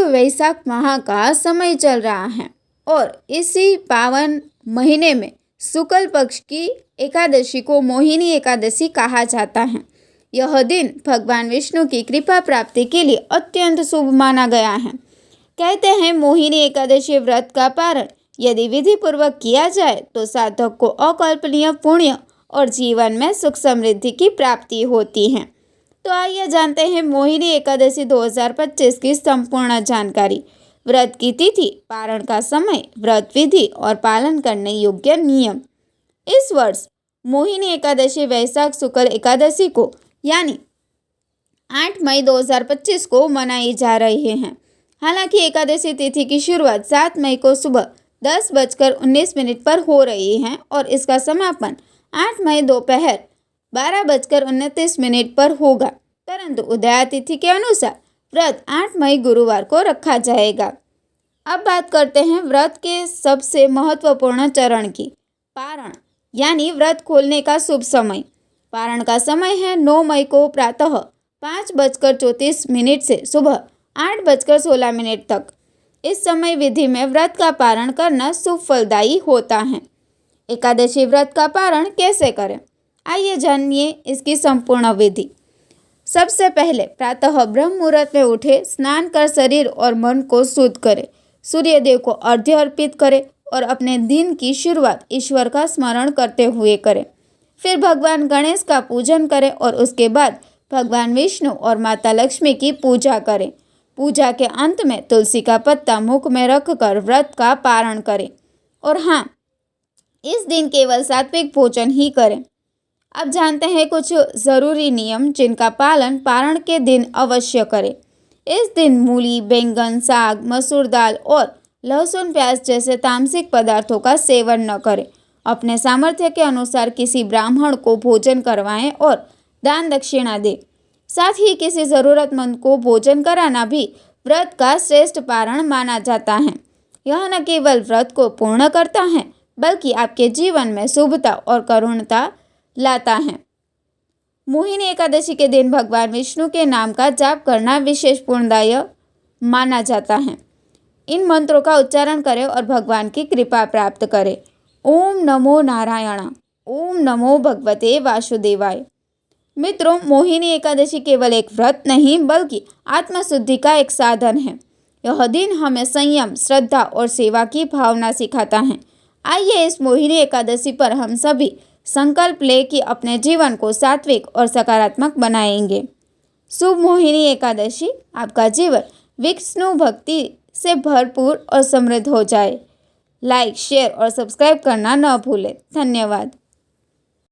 वैशाख माह का समय चल रहा है और इसी पावन महीने में शुक्ल पक्ष की एकादशी को मोहिनी एकादशी कहा जाता है। यह दिन भगवान विष्णु की कृपा प्राप्ति के लिए अत्यंत शुभ माना गया है। कहते हैं मोहिनी एकादशी व्रत का पारण यदि विधि पूर्वक किया जाए तो साधक को अकल्पनीय पुण्य और जीवन में सुख समृद्धि की प्राप्ति होती है। तो आइए जानते हैं मोहिनी एकादशी 2025 की संपूर्ण जानकारी। व्रत की तिथि, पारण का समय, व्रत विधि और पालन करने योग्य नियम। इस वर्ष मोहिनी एकादशी वैशाख शुक्ल एकादशी को यानी 8 मई 2025 को मनाई जा रही है। हालांकि एकादशी तिथि की शुरुआत 7 मई को सुबह 10:19 पर हो रही है और इसका समापन 8 मई दोपहर 12:29 पर होगा, परंतु उदया तिथि के अनुसार व्रत 8 मई गुरुवार को रखा जाएगा। अब बात करते हैं व्रत के सबसे महत्वपूर्ण चरण की, पारण यानी व्रत खोलने का शुभ समय। पारण का समय है 9 मई को प्रातः 5:34 से सुबह 8:16 तक। इस समय विधि में व्रत का पारण करना शुभ फलदायी होता है। एकादशी व्रत का पारण कैसे करें, आइए जानिए इसकी संपूर्ण विधि। सबसे पहले प्रातः ब्रह्म मुहूर्त में उठे, स्नान कर शरीर और मन को शुद्ध करें, सूर्यदेव को अर्घ्य अर्पित करें और अपने दिन की शुरुआत ईश्वर का स्मरण करते हुए करें। फिर भगवान गणेश का पूजन करें और उसके बाद भगवान विष्णु और माता लक्ष्मी की पूजा करें। पूजा के अंत में तुलसी का पत्ता मुख में रखकर व्रत का पारण करें और हाँ, इस दिन केवल सात्विक भोजन ही करें। अब जानते हैं कुछ ज़रूरी नियम जिनका पालन पारण के दिन अवश्य करें। इस दिन मूली, बैंगन, साग, मसूर दाल और लहसुन प्याज जैसे तामसिक पदार्थों का सेवन न करें। अपने सामर्थ्य के अनुसार किसी ब्राह्मण को भोजन करवाएं और दान दक्षिणा दें। साथ ही किसी ज़रूरतमंद को भोजन कराना भी व्रत का श्रेष्ठ पारण माना जाता है। यह न केवल व्रत को पूर्ण करता है बल्कि आपके जीवन में शुभता और करुणता लाता है। मोहिनी एकादशी के दिन भगवान विष्णु के नाम का जाप करना विशेष पुण्यदायी माना जाता है। इन मंत्रों का उच्चारण करें और भगवान की कृपा प्राप्त करें। ओम नमो नारायण, ओम नमो भगवते वासुदेवाय। मित्रों, मोहिनी एकादशी केवल एक व्रत नहीं बल्कि आत्मशुद्धि का एक साधन है। यह दिन हमें संयम, श्रद्धा और सेवा की भावना सिखाता है। आइए इस मोहिनी एकादशी पर हम सभी संकल्प ले कि अपने जीवन को सात्विक और सकारात्मक बनाएंगे। शुभ मोहिनी एकादशी, आपका जीवन विष्णु भक्ति से भरपूर और समृद्ध हो जाए। लाइक, शेयर और सब्सक्राइब करना न भूलें। धन्यवाद।